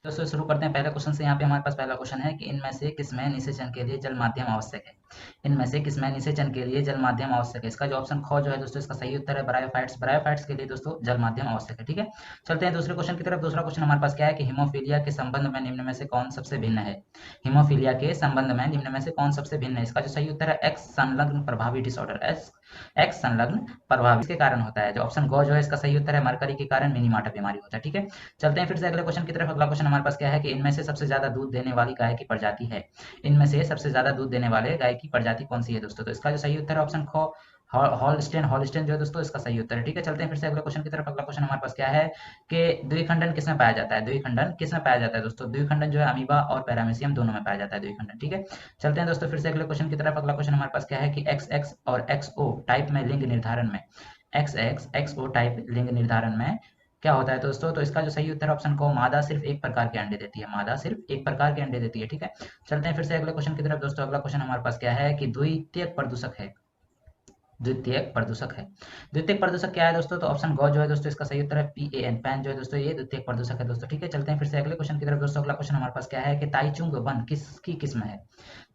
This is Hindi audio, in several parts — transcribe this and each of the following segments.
दोस्तों शुरू करते हैं पहले क्वेश्चन से। यहाँ पे हमारे पास पहला क्वेश्चन है कि इनमें से किसमें निषेचन के लिए जल माध्यम आवश्यक है। इनमें से किसमें निषेचन के लिए जल माध्यम आवश्यक है। इसका जो ऑप्शन ख जो है दोस्तों, इसका सही उत्तर है ब्रायोफाइट्स। ब्रायोफाइट्स के लिए दोस्तों जल माध्यम आवश्यक है। ठीक है, चलते हैं दूसरे क्वेश्चन की तरफ। दूसरा क्वेश्चन हमारे पास क्या है कि हीमोफीलिया के संबंध में निम्न में से कौन सबसे भिन्न है। हीमोफीलिया के संबंध में निम्न में से कौन सबसे भिन्न है। इसका जो सही उत्तर है एक्स संलग्न प्रभावी डिसऑर्डर। एक्स संलग्न प्रभावी के कारण होता है। जो ऑप्शन ग जो है इसका सही उत्तर है मरकरी के कारण मिनीमाटा बीमारी होता है। ठीक है, चलते हैं फिर से अगले क्वेश्चन की तरफ। अगला क्वेश्चन हमारे पास क्या है कि इनमें से सबसे ज्यादा दूध देने वाली गाय की प्रजाति है। इनमें से सबसे ज्यादा दूध देने वाले गाय की प्रजाति कौन सी है दोस्तों। तो इसका जो सही उत्तर है ऑप्शन ख हॉलस्टेन। हॉलस्टेन जो है दोस्तों इसका सही उत्तर है। ठीक है, चलते हैं फिर से अगले क्वेश्चन की तरफ। अगला क्वेश्चन हमारे पास क्या है कि द्विखंडन किसमें पाया जाता है। द्विखंडन किसमें पाया जाता है दोस्तों। द्विखंडन जो है अमीबा और पैरामीशियम दोनों में पाया जाता है द्विखंडन। ठीक है, चलते हैं दोस्तों फिर से अगले क्वेश्चन की तरफ। अगला क्वेश्चन हमारे पास क्या है कि एक्स एक्स और एक्स ओ टाइप में लिंग निर्धारण में, एक्स एक्स एक्स ओ टाइप लिंग निर्धारण में क्या होता है दोस्तों। तो इसका जो सही उत्तर है ऑप्शन को मादा सिर्फ एक प्रकार के अंडे देती है। मादा सिर्फ एक प्रकार के अंडे देती है। ठीक है, चलते हैं फिर से अगले क्वेश्चन की तरफ दोस्तों। अगला क्वेश्चन हमारे पास क्या है कि द्वितीयक प्रदूषक है। द्वितीयक प्रदूषक है। द्वितीयक प्रदूषक क्या है दोस्तों। तो ऑप्शन ग जो है दोस्तों इसका सही उत्तर है PAN। पैन जो है दोस्तों ये द्वितीयक प्रदूषक है दोस्तों। ठीक है, चलते हैं फिर से अगले क्वेश्चन की तरफ दोस्तों। अगला क्वेश्चन हमारे पास क्या है कि ताइचुंग वन किसकी किस्म है।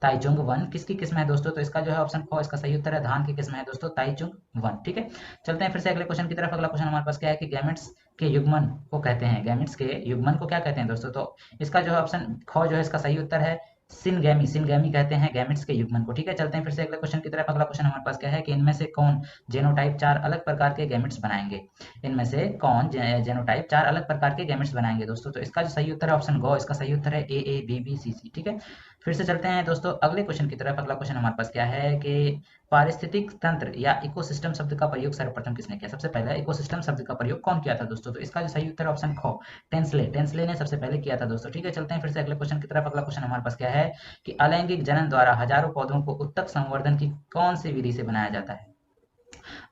ताइचुंग वन किसकी किस्म है दोस्तों। तो इसका जो है ऑप्शन ख इसका सही उत्तर है धान की किस्म है दोस्तों ताइचुंग वन। ठीक है, चलते हैं फिर से अगले क्वेश्चन की तरफ। अगला क्वेश्चन हमारे पास क्या है कि गैमेट्स के युग्मन को कहते हैं। गैमेट्स के युग्मन को क्या कहते हैं दोस्तों। तो इसका जो है ऑप्शन ख जो है इसका सही उत्तर है सिनगैमी। सिनगैमी कहते हैं गैमेट्स के युग्मन को। ठीक है, चलते हैं फिर से अगले क्वेश्चन की तरफ। अगला क्वेश्चन हमारे पास क्या है कि इनमें से कौन जेनोटाइप चार अलग प्रकार के गैमेट्स बनाएंगे। इनमें से कौन जेनोटाइप चार अलग प्रकार के गैमेट्स बनाएंगे दोस्तों। तो इसका जो सही उत्तर है ऑप्शन ग इसका सही उत्तर है AABBCC। ठीक है, फिर से चलते हैं दोस्तों अगले क्वेश्चन की तरफ। अगला क्वेश्चन हमारे पास क्या है कि पारिस्थितिक तंत्र या इकोसिस्टम शब्द का प्रयोग सर्वप्रथम किसने किया। सबसे पहले इकोसिस्टम शब्द का प्रयोग कौन किया था दोस्तों। तो इसका जो सही उत्तर है ऑप्शन ख टेंसले। टेंसले ने सबसे पहले किया था दोस्तों। ठीक है, चलते हैं फिर से अगले क्वेश्चन की तरफ। अगला क्वेश्चन हमारे पास क्या है कि अलैंगिक जनन द्वारा हजारों पौधों को उत्तक संवर्धन की कौन सी विधि से बनाया जाता है।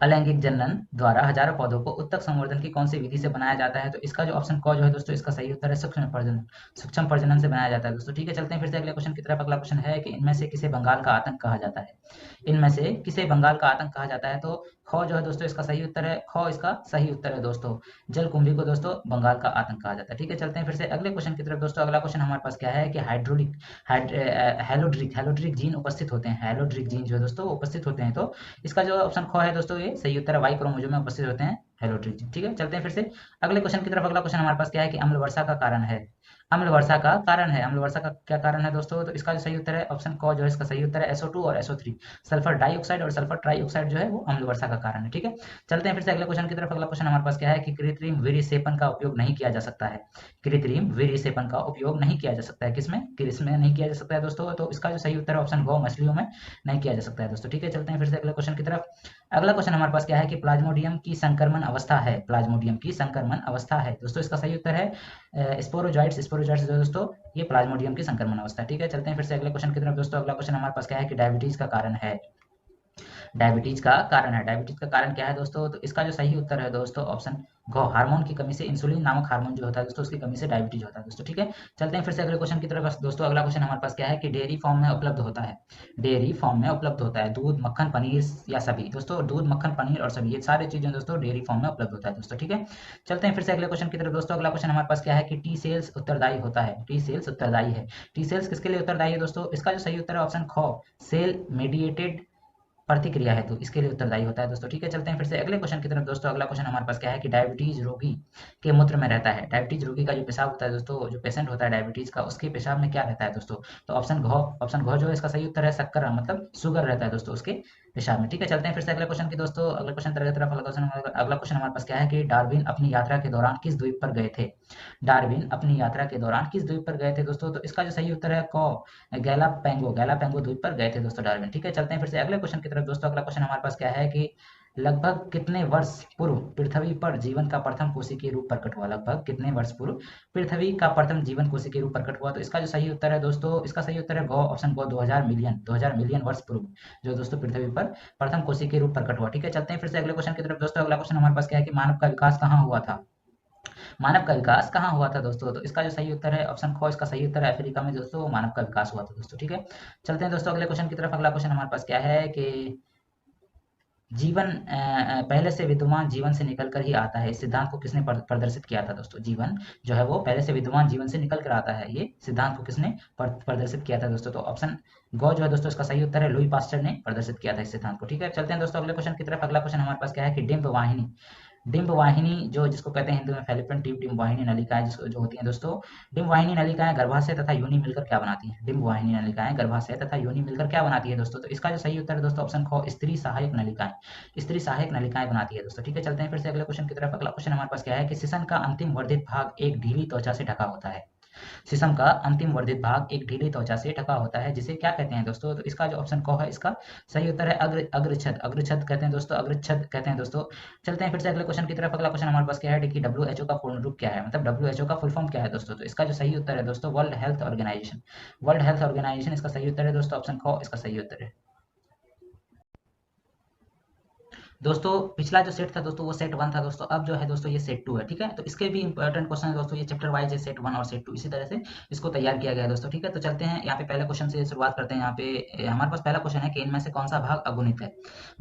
अलैंगिक जनन द्वारा हजारों पौधों को उत्तक संवर्धन की कौन सी विधि से बनाया जाता है। तो इसका जो ऑप्शन क जो है दोस्तों इसका सही उत्तर है सूक्ष्म प्रजनन। सूक्ष्म प्रजनन से बनाया जाता है दोस्तों। ठीक है, चलते हैं फिर से अगले क्वेश्चन की तरफ। अगला क्वेश्चन है कि इनमें से किसे बंगाल का आतंक कहा जाता है। इनमें से किसे बंगाल का आतंक कहा जाता है। तो ख जो है दोस्तों इसका सही उत्तर है ख इसका सही उत्तर है दोस्तों जलकुंभी को दोस्तों बंगाल का आतंक कहा जाता है। ठीक है, चलते हैं फिर से अगले क्वेश्चन की तरफ दोस्तों। अगला क्वेश्चन हमारे पास क्या है कि हाइड्रोलिक हेलोड्रिक हेलोड्रिक जीन उपस्थित होते हैं। हेलोड्रिक जीन जो है दोस्तों उपस्थित होते हैं। तो इसका जो ऑप्शन ख है दोस्तों ये सही उत्तर है वाई क्रोमोसोम में उपस्थित होते हैं हेलोड्रिक जीन। ठीक है, चलते हैं फिर से अगले क्वेश्चन की तरफ। अगला क्वेश्चन हमारे पास क्या है कि अम्ल वर्षा का कारण है। अम्ल वर्षा का कारण है। अम्ल वर्षा का क्या कारण है दोस्तों। तो इसका जो सही उत्तर है ऑप्शन क जो है इसका सही उत्तर है SO2 और SO3। सल्फर डाइऑक्साइड और सल्फर ट्राइऑक्साइड जो है वो अम्ल वर्षा का कारण है। ठीक है, चलते हैं फिर से अगले क्वेश्चन की तरफ। अगला क्वेश्चन हमारे पास क्या है कि कृत्रिम वीर्य सेपन का उपयोग नहीं किया जा सकता है। कृत्रिम वीर्य सेपन का उपयोग नहीं किया जा सकता है किसमें, किसमें नहीं किया जा सकता है दोस्तों। तो इसका जो सही उत्तर है ऑप्शन ग मछलियों में नहीं किया जा सकता है दोस्तों। ठीक है, चलते हैं फिर से अगले क्वेश्चन की तरफ। अगला क्वेश्चन हमारे पास क्या है कि प्लाज्मोडियम की संक्रमण अवस्था है। प्लाज्मोडियम की संक्रमण अवस्था है दोस्तों। इसका सही उत्तर है स्पोरोजॉइट्स। स्पोरोजॉइट्स जो दोस्तों ये प्लाज्मोडियम की संक्रमण अवस्था। ठीक है, चलते हैं फिर से अगले क्वेश्चन की तरफ दोस्तों। अगला क्वेश्चन हमारे पास क्या है कि डायबिटीज का कारण है। डायबिटीज का कारण है। डायबिटीज का कारण क्या है दोस्तों। तो इसका जो सही उत्तर है दोस्तों ऑप्शन घ हार्मोन की कमी से, इंसुलिन नामक हार्मोन जो होता है दोस्तों उसकी कमी से डायबिटीज होता है दोस्तों। ठीक है, चलते हैं फिर से अगले क्वेश्चन की तरफ दोस्तों। अगला क्वेश्चन हमारे पास क्या है कि डेयरी फॉर्म में उपलब्ध होता है। डेयरी फॉर्म में उपलब्ध होता है दूध मक्खन पनीर या सभी दोस्तों। दूध मक्खन पनीर और सभी ये सारी चीजें दोस्तों डेयरी फॉर्म में उपलब्ध होता है दोस्तों। ठीक है, चलते हैं फिर से अगले क्वेश्चन की तरफ दोस्तों। अगला क्वेश्चन हमारे पास क्या है कि टी सेल्स उत्तरदायी होता है। टी सेल्स उत्तरदायी है। टी सेल्स किसके लिए उत्तरदायी है दोस्तों। इसका जो सही उत्तर है ऑप्शन ख सेल मेडिएटेड प्रतिक्रिया है तो इसके लिए उत्तरदायी होता है दोस्तों। ठीक है, चलते हैं फिर से अगले क्वेश्चन की तरफ दोस्तों। अगला क्वेश्चन हमारे पास क्या है कि डायबिटीज रोगी के मूत्र में रहता है। डायबिटीज रोगी का जो पेशाब होता है दोस्तों, जो पेशेंट होता है डायबिटीज का उसके पेशाब में क्या रहता है दोस्तों। तो ऑप्शन घ जो है इसका सही उत्तर है शक्कर मतलब शुगर रहता है दोस्तों उसके पेशाब में। ठीक है, चलते हैं फिर से अगले क्वेश्चन की दोस्तों। अगले क्वेश्चन तरफ अगला क्वेश्चन हमारे पास क्या है कि डार्विन अपनी यात्रा के दौरान किस द्वीप पर गए थे। डार्विन अपनी यात्रा के दौरान किस द्वीप पर गए थे दोस्तों। तो इसका जो सही उत्तर है क गैलापैगो द्वीप पर गए थे दोस्तों डार्विन। ठीक है, चलते हैं फिर से अगले क्वेश्चन की तरफ दोस्तों। अगला क्वेश्चन हमारे पास क्या है कि लगभग कितने वर्ष पूर्व पृथ्वी पर जीवन का प्रथम कोशिकीय रूप प्रकट हुआ। लगभग कितने वर्ष पूर्व पृथ्वी का प्रथम जीवन कोशिकीय रूप प्रकट हुआ। तो इसका जो सही उत्तर है दोस्तों इसका सही उत्तर है ग ऑप्शन ग 2000 मिलियन वर्ष पूर्व जो दोस्तों पृथ्वी पर प्रथम कोशिकीय रूप प्रकट हुआ। ठीक है, चलते हैं फिर से अगले क्वेश्चन की तरफ दोस्तों। अगला क्वेश्चन हमारे पास क्या है कि मानव का विकास कहाँ हुआ था। मानव का विकास कहाँ हुआ था दोस्तों। तो इसका जो सही उत्तर है ऑप्शन ख इसका सही उत्तर है अफ्रीका में दोस्तों मानव का विकास हुआ था दोस्तों। ठीक है, चलते हैं दोस्तों अगले क्वेश्चन की तरफ। अगला क्वेश्चन हमारे पास क्या है कि जीवन पहले से विद्यमान जीवन से निकल कर ही आता है, इस सिद्धांत को किसने प्रदर्शित किया था दोस्तों? जीवन जो है वो पहले से विद्यमान जीवन से निकल कर आता है, ये सिद्धांत को किसने प्रदर्शित किया था दोस्तों? तो ऑप्शन गो जो है दोस्तों इसका सही उत्तर है, लुई पास्चर ने प्रदर्शित किया था इस सिद्धांत को। ठीक है, चलते हैं दोस्तों अगले क्वेश्चन की तरफ। अगला क्वेश्चन हमारे पास क्या है कि डिंब वाहिनी, डिंब वाहिनी जो जिसको कहते हैं हिंदी में फैलोपियन ट्यूब, डिंब वाहिनी नलिकाएं जिसको जो होती हैं दोस्तों, डिंब वाहिनी नलिकाएं गर्भाशय तथा योनि मिलकर क्या बनाती हैं? डिंब वाहिनी नलिकाएं गर्भाशय तथा योनि मिलकर क्या बनाती है दोस्तों? तो इसका जो सही उत्तर है दोस्तों ऑप्शन ख, स्त्री सहायक नलिकाएं, स्त्री सहायक नलिकाएं बनाती है दोस्तों। ठीक है, चलते हैं फिर से अगले क्वेश्चन की तरफ। अगला क्वेश्चन हमारे पास क्या है कि शिशन का अंतिम वर्धित भाग एक ढीली त्वचा से ढका होता है। शीशम का अंतिम वर्धित भाग एक ढीली त्वचा से ढका होता है, जिसे क्या कहते हैं दोस्तों? तो इसका जो ऑप्शन क है, इसका सही उत्तर है अग्रछद, अग्रछद कहते हैं दोस्तों, अग्रछद कहते हैं दोस्तों। चलते हैं फिर से अगले क्वेश्चन की तरफ। अगला क्वेश्चन हमारे पास क्या है कि WHO का पूर्ण रूप क्या है, मतलब WHO का फुल फॉर्म क्या है दोस्तों? तो इसका जो सही उत्तर है दोस्तों World Health Organization, World Health Organization इसका सही उत्तर है दोस्तों, ऑप्शन क इसका सही उत्तर है। दोस्तों पिछला जो सेट था दोस्तों वो सेट 1 था दोस्तों, अब जो है दोस्तों ये सेट 2 है। ठीक है, तो इसके भी इंपॉर्टेंट क्वेश्चन है दोस्तों, ये चैप्टर वाइज है, सेट 1 और सेट 2 इसी तरह से इसको तैयार किया गया है दोस्तों। ठीक है, तो चलते हैं यहाँ पे पहले क्वेश्चन से शुरुआत करते हैं। यहाँ पे हमारे पास पहला क्वेश्चन है कि इनमें से कौन सा भाग अगुणित है,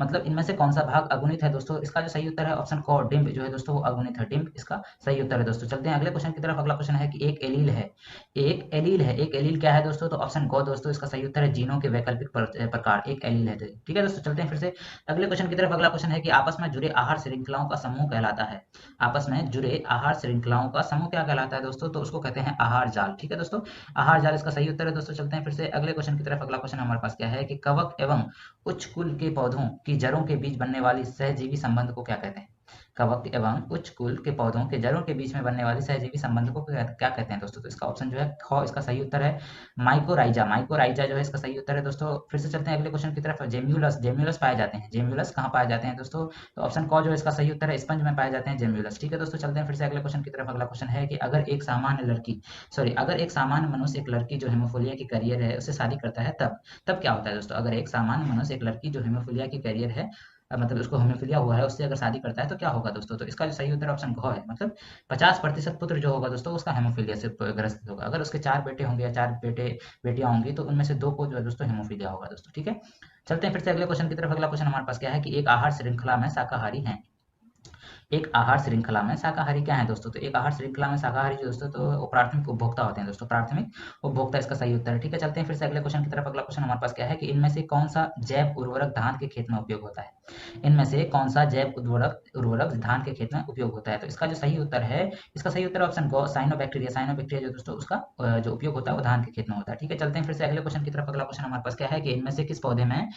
मतलब इनमें से कौन सा भाग अगुणित है दोस्तों? इसका जो सही उत्तर है ऑप्शन क, डिंब जो है दोस्तों वो अगुणित है, डिंब इसका सही उत्तर है दोस्तों। चलते हैं अगले क्वेश्चन की तरफ। अगला क्वेश्चन है कि एक एलील है, एक एलील है, एक एलील क्या है दोस्तों? तो ऑप्शन ग दोस्तों इसका सही उत्तर है जीनों के वैकल्पिक प्रकार एक एलील है। ठीक है दोस्तों, चलते हैं फिर से अगले क्वेश्चन की तरफ। अगला क्वेश्चन है कि आपस में जुड़े आहार श्रृंखलाओं का समूह कहलाता है, आपस में जुड़े आहार श्रृंखलाओं का समूह क्या कहलाता है दोस्तों? तो उसको कहते हैं आहार जाल। ठीक है दोस्तों, आहार जाल इसका सही उत्तर है दोस्तों। चलते हैं फिर से अगले क्वेश्चन की तरफ। अगला क्वेश्चन हमारे पास क्या है कि कवक एवं उच्च कुल के पौधों की जड़ों के बीच बनने वाली सहजीवी संबंध को क्या कहते हैं? कवक एवं उच्च कुल के पौधों के जड़ों के बीच में बनने वाली सहजीवी संबंध को क्या कहते हैं दोस्तों? तो इसका ऑप्शन जो है ख इसका सही उत्तर है माइकोराइजा, माइकोराइजा जो है इसका सही उत्तर है दोस्तों। फिर से चलते हैं अगले क्वेश्चन की तरफ। जेम्यूलस, जेम्यूलस पाए जाते हैं, जेम्यूलस कहाँ पाए जाते हैं दोस्तों? तो ऑप्शन क जो है इसका सही उत्तर है स्पंज में पाए जाते हैं जेम्यूलस। ठीक है दोस्तों, चलते हैं फिर से अगले क्वेश्चन की तरफ। अगला क्वेश्चन है कि अगर एक सामान्य लड़की, सॉरी अगर एक सामान्य मनुष्य एक लड़की जो हेमोफिलिया की कैरियर है उससे शादी करता है तब क्या होता है दोस्तों? अगर एक सामान्य मनुष्य एक लड़की जो हेमोफिलिया की कैरियर है, मतलब उसको हेमोफिलिया हुआ है, उससे अगर शादी करता है तो क्या होगा दोस्तों? तो इसका जो सही उत्तर ऑप्शन घ है, मतलब 50% पुत्र जो होगा दोस्तों उसका हेमोफिलिया से ग्रस्त होगा। अगर उसके 4 बेटे होंगे या 4 बेटियां होंगी तो उनमें से 2 को जो है दोस्तों हेमोफिलिया होगा दोस्तों। ठीक है, चलते हैं फिर से अगले क्वेश्चन की तरफ। अगला क्वेश्चन हमारे पास क्या है कि एक आहार श्रृंखला में शाकाहारी है, एक आहार श्रृंखला में शाकाहारी क्या है दोस्तों? तो एक आहार श्रृंखला में शाकाहारी जो दोस्तों तो वो प्राथमिक उपभोक्ता होते हैं दोस्तों, प्राथमिक उपभोक्ता इसका सही उत्तर है। ठीक है, चलते हैं फिर से अगले क्वेश्चन की तरफ। अगला क्वेश्चन हमारे पास क्या है कि इनमें से कौन सा जैव उर्वरक धान के खेत में उपयोग होता है? इनमें से कौन सा जैव उर्वरक धान के खेत में उपयोग होता है? तो इसका जो सही उत्तर है, इसका सही उत्तर ऑप्शन ग साइनोबैक्टीरिया, साइनोबैक्टीरिया जो दोस्तों उसका जो उपयोग होता है वो धान के खेत में होता है। ठीक है, चलते हैं फिर से अगले क्वेश्चन की तरफ। अगला क्वेश्चन हमारे पास क्या है कि इनमें से किस पौधे में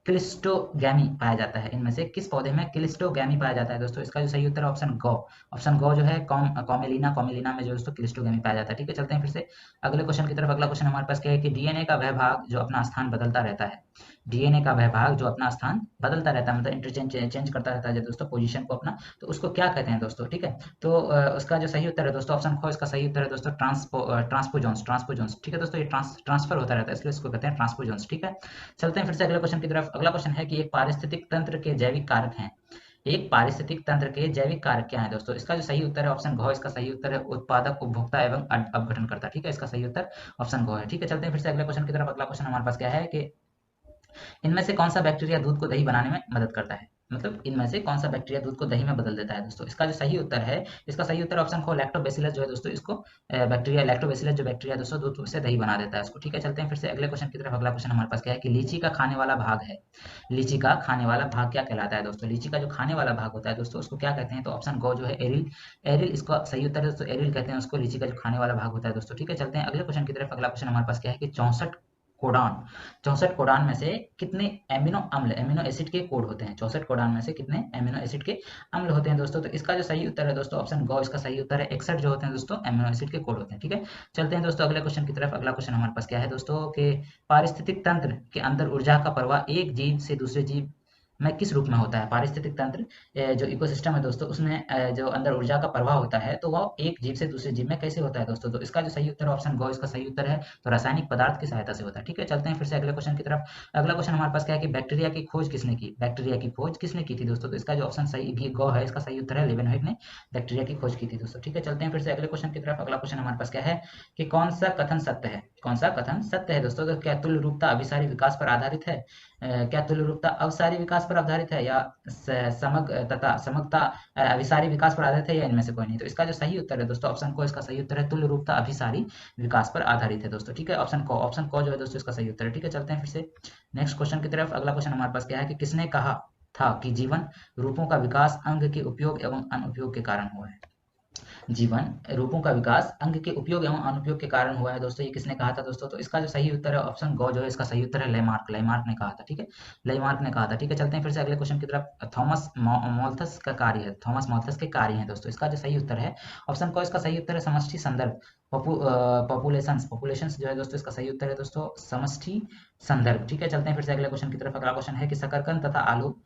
क्लिस्टोगैमी पाया जाता है? इनमें से किस पौधे में क्लिस्टोगैमी पाया जाता है दोस्तों? इसका जो सही उत्तर है ऑप्शन ग, ऑप्शन ग जो है कॉमेलिना, कॉमेलिना में जो दोस्तों क्लिस्टोगैमी पाया जाता है। ठीक है, चलते हैं फिर से अगले क्वेश्चन की तरफ। अगला क्वेश्चन हमारे पास क्या है कि डीएनए का वह भाग जो अपना स्थान बदलता रहता है, डीएनए का वह भाग जो अपना स्थान बदलता रहता है, मतलब इंटरचेंज चेंज करता रहता है दोस्तों पोजीशन को अपना, तो उसको क्या कहते हैं दोस्तों? ठीक है, तो उसका जो सही उत्तर है दोस्तों ऑप्शन ख इसका सही उत्तर है दोस्तों ट्रांसपोजॉन्स, ट्रांसपोजॉन्स। ठीक है दोस्तों, ये ट्रांसफर होता रहता है इसलिए इसको कहते हैं ट्रांसपोजॉन्स। ठीक है, चलते हैं फिर से अगले क्वेश्चन की तरफ। अगला क्वेश्चन है कि एक पारिस्थितिक तंत्र के जैविक कारक हैं, एक पारिस्थितिक तंत्र के जैविक कारक क्या है दोस्तों? इसका जो सही उत्तर है ऑप्शन घ इसका सही उत्तर है उत्पादक, उपभोक्ता एवं अपघटनकर्ता। ठीक है, इसका सही उत्तर ऑप्शन घ है। ठीक है, चलते हैं फिर से अगले क्वेश्चन की तरफ। अगला क्वेश्चन हमारे पास क्या है कि इनमें से कौन सा बैक्टीरिया दूध को दही बनाने में मदद करता है? मतलब इनमें से कौन सा बैक्टीरिया दूध को दही में बदल देता है दोस्तों? इसका जो सही उत्तर है, इसका सही उत्तर ऑप्शन को लैक्टोबैसिलस जो है दोस्तों, इसको बैक्टीरिया लैक्टोबैसिलस जो बैक्टीरिया दोस्तों दूध से दही बना देता है इसको। ठीक है, चलते हैं फिर से अगले क्वेश्चन की तरफ। अगला क्वेश्चन हमारे पास क्या है कि लीची का खाने वाला भाग है, लीची का खाने वाला भाग क्या कहलाता है दोस्तों? लीची का जो खाने वाला भाग होता है दोस्तों उसको क्या कहते हैं? तो ऑप्शन गो जो है एरिल, एरिल इसका सही उत्तर है दोस्तों, एरिल कहते हैं उसको, लीची का जो खाने वाला भाग होता है दोस्तों। ठीक है, चलते हैं अगले क्वेश्चन की तरफ। अगला क्वेश्चन हमारे पास क्या है कि 64 कोडान में से कितने एमिनो अम्ल, एमिनो एसिड के कोड होते हैं? 64 कोडान में से कितने एमिनो एसिड के अम्ल होते हैं दोस्तों? तो इसका जो सही उत्तर है दोस्तों ऑप्शन ग इसका सही उत्तर है 61 जो होते हैं दोस्तों एमिनो एसिड के कोड होते हैं। ठीक है, चलते हैं दोस्तों अगले क्वेश्चन की तरफ। अगला क्वेश्चन हमारे पास क्या है दोस्तों कि पारिस्थितिक तंत्र के अंदर ऊर्जा का प्रवाह एक जीव से दूसरे जीव में किस रूप में होता है? पारिस्थितिक तंत्र जो इकोसिस्टम है दोस्तों उसमें जो अंदर ऊर्जा का प्रवाह होता है तो वो एक जीव से दूसरे जीव में कैसे होता है दोस्तों? तो इसका जो सही उत्तर है ऑप्शन ग इसका सही उत्तर है, तो रासायनिक पदार्थ की सहायता से होता है। ठीक है, चलते हैं फिर से अगले क्वेश्चन की तरफ। अगला क्वेश्चन हमारे पास क्या है कि बैक्टीरिया की खोज किसने की? बैक्टीरिया की खोज किसने की थी दोस्तों? तो इसका जो ऑप्शन सही भी ग है, इसका सही उत्तर है लेवेनहाइट ने बैक्टीरिया की खोज की थी दोस्तों। ठीक है, चलते हैं फिर से अगले क्वेश्चन की तरफ। अगला क्वेश्चन हमारे पास क्या है कि कौन सा कथन सत्य है, कौन सा कथन सत्य है दोस्तों? तो क्या तुल्य रूपता अभिसारी विकास पर आधारित है? क्या तुल्य रूपता अवसारी विकास पर आधारित है, या समग्रता अभिसारी विकास पर आधारित है, या इनमें से कोई नहीं। तो इसका जो सही उत्तर है दोस्तों ऑप्शन को, इसका सही उत्तर है तुल्य रूपता अभिसारी विकास पर आधारित है दोस्तों, ठीक है। ऑप्शन को जो है दोस्तों इसका सही उत्तर है, ठीक है। चलते हैं फिर से नेक्स्ट क्वेश्चन की तरफ। अगला क्वेश्चन हमारे पास क्या है कि किसने कहा था कि जीवन रूपों का विकास अंग के उपयोग एवं अनुपयोग के कारण हुआ है। जीवन रूपों का विकास अंग के उपयोग एवं अनुपयोग के कारण हुआ है दोस्तों, ये किसने कहा था दोस्तों? तो इसका जो सही उत्तर है ऑप्शन गो जो है इसका सही उत्तर है लेमार्क ने कहा था, ठीक है। लेमार्क ने कहा था, ठीक है। चलते हैं फिर से अगले क्वेश्चन की तरफ। थॉमस माल्थस का कार्य है, थॉमस माल्थस के कार्य हैं दोस्तों। इसका जो सही उत्तर है ऑप्शन को, इसका सही उत्तर है समष्टि संदर्भ, पॉपुलेशंस जो है दोस्तों इसका सही उत्तर है दोस्तों समष्टि संदर्भ, ठीक है। चलते हैं फिर से अगले क्वेश्चन की तरफ। अगला क्वेश्चन है कि शकरकंद तथा आलू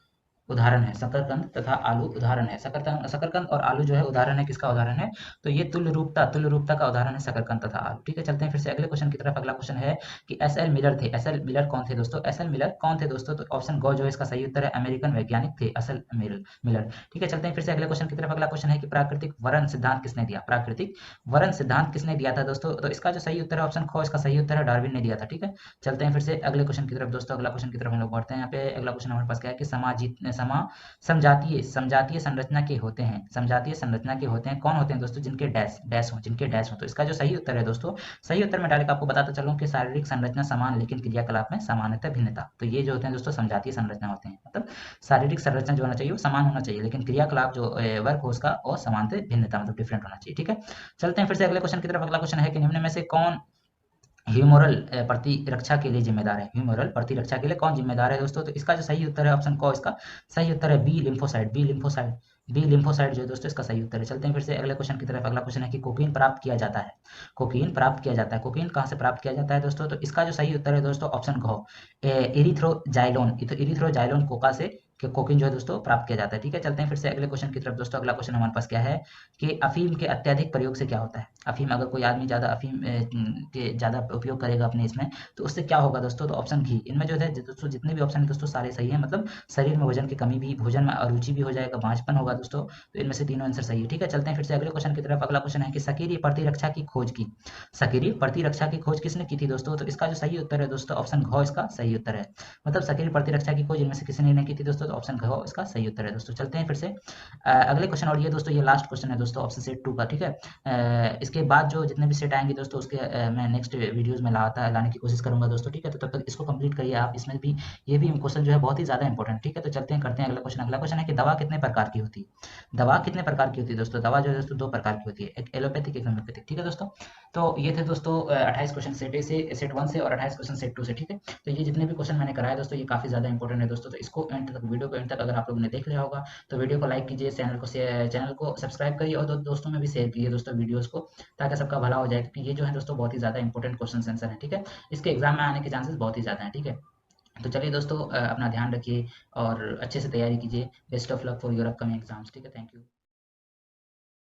उदाहरण है, शकरकंद तथा आलू उदाहरण है। शकरकंद और आलू जो है उदाहरण है, किसका उदाहरण है? तो ये तुल्य रूपता का उदाहरण है शकरकंद तथा आलू, ठीक है। चलते हैं फिर से अगले क्वेश्चन की तरफ। अगला क्वेश्चन है कि एस एल मिलर थे, एस एल मिलर कौन थे दोस्तों? एस एल मिलर कौन थे दोस्तों? तो ऑप्शन गो जो है इसका सही उत्तर है अमेरिकन वैज्ञानिक थे एस एल मिलर, ठीक है। चलते हैं फिर से अगले क्वेश्चन की तरफ। अगला क्वेश्चन है कि प्राकृतिक वरण सिद्धांत किसने दिया? प्राकृतिक वरण सिद्धांत किसने दिया था दोस्तों? तो इसका जो सही उत्तर है ऑप्शन खो, इसका सही उत्तर है डार्विन ने दिया था, ठीक है। चलते हैं फिर से अगले क्वेश्चन की तरफ दोस्तों। अगला क्वेश्चन की तरफ हम लोग बढ़ते हैं। यहाँ पे अगला क्वेश्चन हमारे पास क्या है कि समजातीय संरचना के होते हैं, समजातीय संरचना के होते हैं, कौन होते हैं दोस्तों? जिनके डैश हो। तो इसका जो सही उत्तर है दोस्तों, सही उत्तर में डायरेक्ट आपको बताता चलूं कि शारीरिक संरचना समान लेकिन क्रियाकलाप में समानता भिन्नता। तो ये जो होते हैं दोस्तों समजातीय संरचना होते हैं, मतलब शारीरिक संरचना जो होना चाहिए वो समान होना चाहिए, लेकिन क्रियाकलाप जो वर्क हो उसका और समानता भिन्नता मतलब डिफरेंट होना चाहिए, ठीक है। चलते हैं फिर से अगले क्वेश्चन की तरफ। अगला क्वेश्चन है कि निम्न में से कौन ह्यूमोरल प्रतिरक्षा के लिए जिम्मेदार है? ह्यूमोरल प्रतिरक्षा के लिए कौन जिम्मेदार है दोस्तों? तो इसका जो सही उत्तर है ऑप्शन को, इसका सही उत्तर है बी लिम्फोसाइट, बी लिम्फोसाइट जो है दोस्तों इसका सही उत्तर है। चलते हैं फिर से अगले क्वेश्चन की तरफ। अगला क्वेश्चन है कि कोकीन प्राप्त किया जाता है, कोकीन कहाँ से प्राप्त किया जाता है दोस्तों? तो इसका जो सही उत्तर है दोस्तों ऑप्शन घ इरिथ्रोजाइलोन कोका से कोकीन जो है दोस्तों प्राप्त किया जाता है, ठीक है। चलते हैं फिर से अगले क्वेश्चन की तरफ दोस्तों। अगला क्वेश्चन हमारे पास क्या है कि अफीम के अत्यधिक प्रयोग से क्या होता है? अफीम, अगर कोई आदमी ज्यादा अफीम के ज्यादा उपयोग करेगा अपने इसमें, तो उससे क्या होगा दोस्तों? तो ऑप्शन घी। इनमें जो है दोस्तों जितने भी ऑप्शन है दोस्तों सारे सही है, मतलब शरीर में वजन की कमी भी, भोजन में अरुचि भी हो जाएगा, बांझपन होगा दोस्तों। तो इनमें से तीनों आंसर सही है, ठीक है। चलते हैं फिर से अगले क्वेश्चन की तरफ। अगला क्वेश्चन है कि सक्रिय प्रतिरक्षा की खोज की, सक्रिय प्रतिरक्षा की खोज किसने की थी दोस्तों? तो इसका जो सही उत्तर है दोस्तों ऑप्शन घ इसका सही उत्तर है, मतलब सक्रिय प्रतिरक्षा की खोज इनमें से किसी ने नहीं की थी दोस्तों, तो ऑप्शन घ इसका सही उत्तर है दोस्तों। चलते हैं फिर से अगले क्वेश्चन, और ये दोस्तों ये लास्ट क्वेश्चन है दोस्तों ऑप्शन सेट 2 का, ठीक है। इसके बाद जो जितने भी सेट आएंगे दोस्तों उसके मैं नेक्स्ट वीडियोस में लाने की कोशिश करूंगा दोस्तों, ठीक है। तो तब तक इसको कंप्लीट करिए आप, इसमें भी ये भी क्वेश्चन जो है बहुत ही ज्यादा इंपॉर्टेंट, ठीक है। तो चलते हैं करते हैं अगला क्वेश्चन। अगला क्वेश्चन है कि दवा कितने प्रकार की होती है? दवा कितने प्रकार की होती है दोस्तों? दवा जो है दोस्तों 2 प्रकार की होती है, एक एलोपैथिक एक होम्योपैथिक, ठीक है दोस्तों। तो ये थे दोस्तों 28 क्वेश्चन सेट 1 से और 28 क्वेश्चन सेट 2 से, ठीक है। तो ये जितने भी क्वेश्चन मैंने कराया दोस्तों ये काफी ज्यादा इंपॉर्टेंट है दोस्तों। तो इसको एंड तक, वीडियो को एंड तक अगर आप लोगों ने देख लिया होगा तो वीडियो को लाइक कीजिए, चैनल को सब्सक्राइब करिए और दोस्तों में भी शेयर कीजिए दोस्तों वीडियोस को, ताकि सबका भला हो जाए, क्योंकि ये जो है दोस्तों बहुत ही ज्यादा इंपॉर्टेंट क्वेश्चन आंसर है, ठीक है। इसके एग्जाम में आने के चांसेस बहुत ही ज्यादा है, ठीक है। तो चलिए दोस्तों अपना ध्यान रखिए और अच्छे से तैयारी कीजिए। Best of luck for your upcoming exams, ठीक है। Thank you.